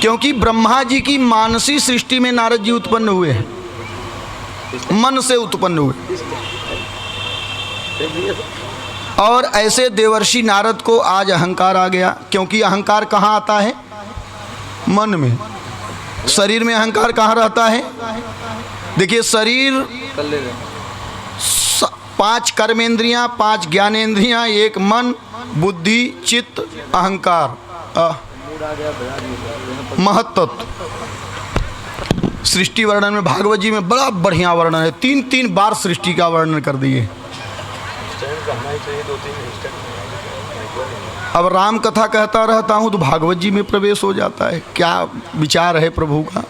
क्योंकि ब्रह्मा जी की मानसी सृष्टि में नारद जी उत्पन्न हुए हैं, मन से उत्पन्न हुए। और ऐसे देवर्षि नारद को आज अहंकार आ गया, क्योंकि अहंकार कहाँ आता है? मन में। शरीर में अहंकार कहाँ रहता है? देखिए, शरीर 5 कर्मेंद्रियां, 5 ज्ञानेंद्रियां, 1 मन, बुद्धि, चित्त, अहंकार, महत्त्व। सृष्टि वर्णन में भागवत जी में बड़ा बढ़िया वर्णन है, 3 बार सृष्टि का वर्णन कर दिए। अब राम कथा कहता रहता हूँ तो भागवत जी में प्रवेश हो जाता है। क्या विचार है प्रभु का।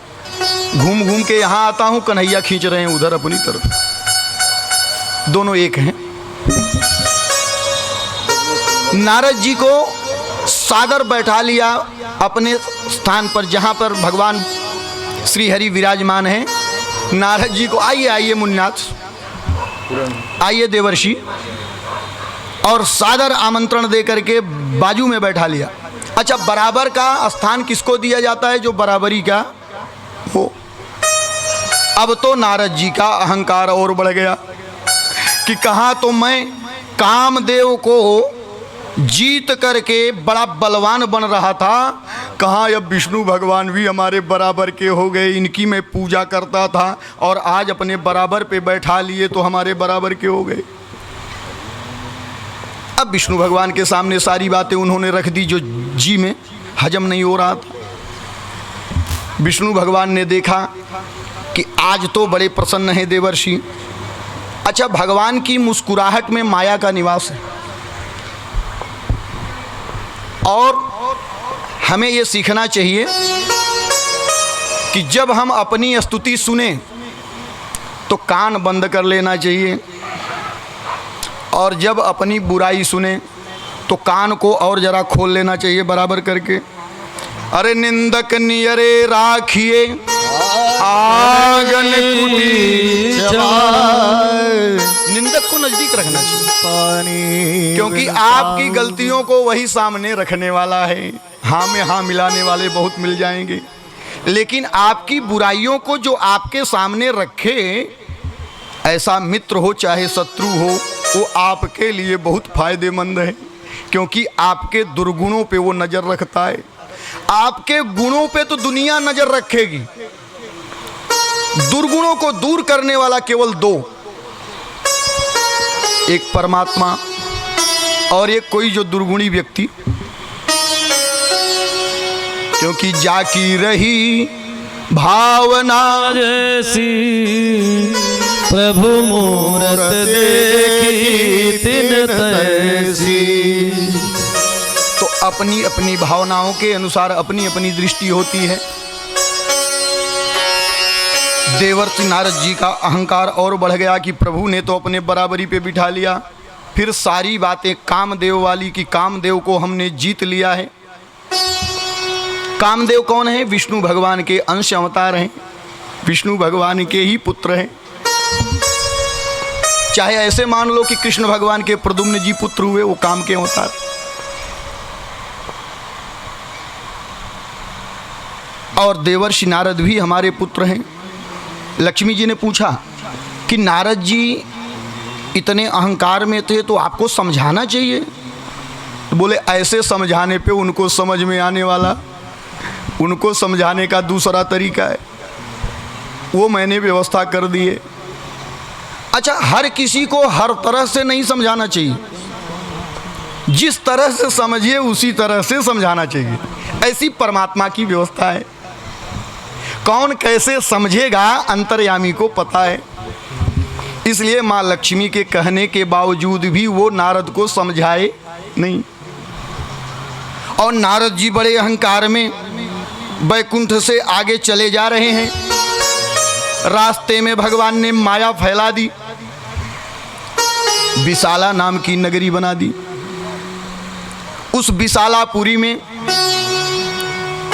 घूम घूम के यहाँ आता हूँ, कन्हैया खींच रहे हैं उधर अपनी तरफ, दोनों एक हैं। नारद जी को सादर बैठा लिया अपने स्थान पर, जहाँ पर भगवान श्री हरि विराजमान हैं। नारद जी को आइए आइए मुनिनाथ, आइए देवर्षि, और सादर आमंत्रण दे करके बाजू में बैठा लिया। अच्छा, बराबर का स्थान किसको दिया जाता है? जो बराबरी का हो। अब तो नारद जी का अहंकार और बढ़ गया कि कहाँ तो मैं कामदेव को जीत करके बड़ा बलवान बन रहा था, कहाँ अब विष्णु भगवान भी हमारे बराबर के हो गए। इनकी मैं पूजा करता था और आज अपने बराबर पे बैठा लिए तो हमारे बराबर के हो गए। अब विष्णु भगवान के सामने सारी बातें उन्होंने रख दी जो जी में हजम नहीं हो रहा था। विष्णु भगवान ने देखा कि आज तो बड़े प्रसन्न हैं देवर्षि। अच्छा, भगवान की मुस्कुराहट में माया का निवास है, और हमें ये सीखना चाहिए कि जब हम अपनी स्तुति सुने तो कान बंद कर लेना चाहिए, और जब अपनी बुराई सुने तो कान को और जरा खोल लेना चाहिए बराबर करके। अरे निंदक नियरे राखिए आंगन कुटी, निंदक को नजदीक रखना चाहिए, क्योंकि आपकी गलतियों को वही सामने रखने वाला है। हाँ में हाँ मिलाने वाले बहुत मिल जाएंगे, लेकिन आपकी बुराइयों को जो आपके सामने रखे, ऐसा मित्र हो चाहे शत्रु हो, वो आपके लिए बहुत फायदेमंद है, क्योंकि आपके दुर्गुणों पे वो नज़र रखता है। आपके गुणों पे तो दुनिया नज़र रखेगी, दुर्गुणों को दूर करने वाला केवल 2, एक परमात्मा और एक कोई जो दुर्गुणी व्यक्ति। क्योंकि जाकी रही भावना जैसी प्रभु मूरत देखी तिन तैसी। तो अपनी अपनी भावनाओं के अनुसार अपनी अपनी दृष्टि होती है। देवर्षि नारद जी का अहंकार और बढ़ गया कि प्रभु ने तो अपने बराबरी पे बिठा लिया, फिर सारी बातें कामदेव वाली की कामदेव को हमने जीत लिया है। कामदेव कौन है? विष्णु भगवान के अंश अवतार हैं, विष्णु भगवान के ही पुत्र हैं। चाहे ऐसे मान लो कि कृष्ण भगवान के प्रद्युम्न जी पुत्र हुए, वो काम के अवतार। और देवर्षि नारद भी हमारे पुत्र हैं। लक्ष्मी जी ने पूछा कि नारद जी इतने अहंकार में थे तो आपको समझाना चाहिए। तो बोले ऐसे समझाने पे उनको समझ में आने वाला, उनको समझाने का दूसरा तरीका है, वो मैंने व्यवस्था कर दी है। अच्छा, हर किसी को हर तरह से नहीं समझाना चाहिए, जिस तरह से समझिए उसी तरह से समझाना चाहिए, ऐसी परमात्मा की व्यवस्था है। कौन कैसे समझेगा अंतर्यामी को पता है। इसलिए माँ लक्ष्मी के कहने के बावजूद भी वो नारद को समझाए नहीं। और नारद जी बड़े अहंकार में वैकुंठ से आगे चले जा रहे हैं। रास्ते में भगवान ने माया फैला दी, विशाला नाम की नगरी बना दी। उस विशालापुरी में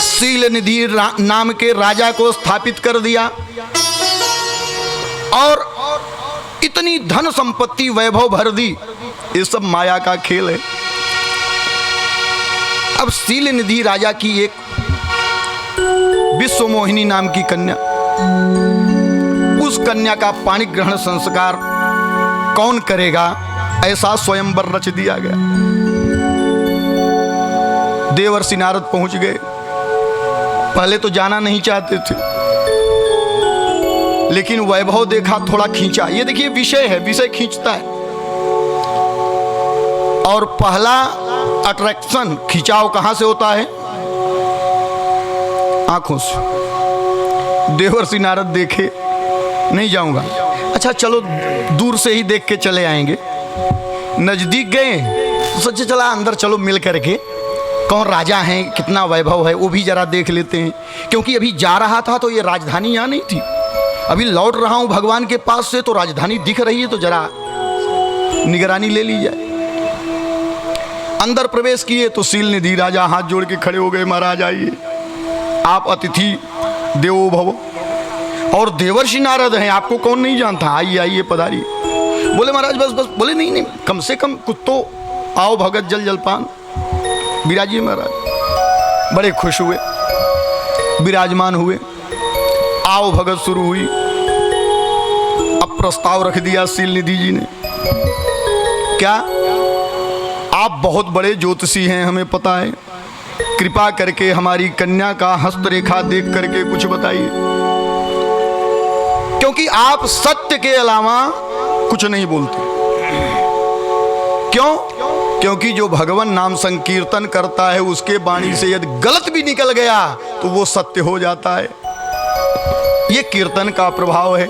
शील निधि नाम के राजा को स्थापित कर दिया, और इतनी धन संपत्ति वैभव भर दी। ये सब माया का खेल है। अब शील निधि राजा की एक विश्वमोहिनी नाम की कन्या। उस कन्या का पाणी ग्रहण संस्कार कौन करेगा, ऐसा स्वयंवर रच दिया गया। देवर्षि नारद पहुंच गए। पहले तो जाना नहीं चाहते थे, लेकिन वैभव देखा, थोड़ा खींचा। ये देखिए विषय है, विषय खींचता है। और पहला अट्रैक्शन, खिंचाव कहां से होता है? आंखों से। देवर्षि नारद देखे, नहीं जाऊंगा। अच्छा चलो दूर से ही देख के चले आएंगे। नजदीक गए तो सोचे चला अंदर चलो मिल करके, कौन राजा हैं, कितना वैभव है, वो भी जरा देख लेते हैं। क्योंकि अभी जा रहा था तो ये राजधानी यहाँ नहीं थी, अभी लौट रहा हूं भगवान के पास से, तो राजधानी दिख रही है, तो जरा निगरानी ले ली जाए। अंदर प्रवेश किए तो शीलनिधि राजा हाथ जोड़ के खड़े हो गए, महाराज आइए, आप अतिथि देवो भव। और देवर्षि नारद हैं, आपको कौन नहीं जानता, आइए आइए पधारिए। बोले महाराज बस बस, बोले नहीं नहीं, कम से कम कुछ तो आओ, भगत जल जलपान विराजिए। महाराज बड़े खुश हुए, विराजमान हुए। आओ भगत शुरू हुई। अब प्रस्ताव रख दिया शीलनिधि जी ने, क्या आप बहुत बड़े ज्योतिषी हैं, हमें पता है, कृपा करके हमारी कन्या का हस्तरेखा देख करके कुछ बताइए, क्योंकि आप सत्य के अलावा कुछ नहीं बोलते। क्यों? क्योंकि जो भगवान नाम संकीर्तन करता है उसके वाणी से यदि गलत भी निकल गया तो वो सत्य हो जाता है। ये कीर्तन का प्रभाव है।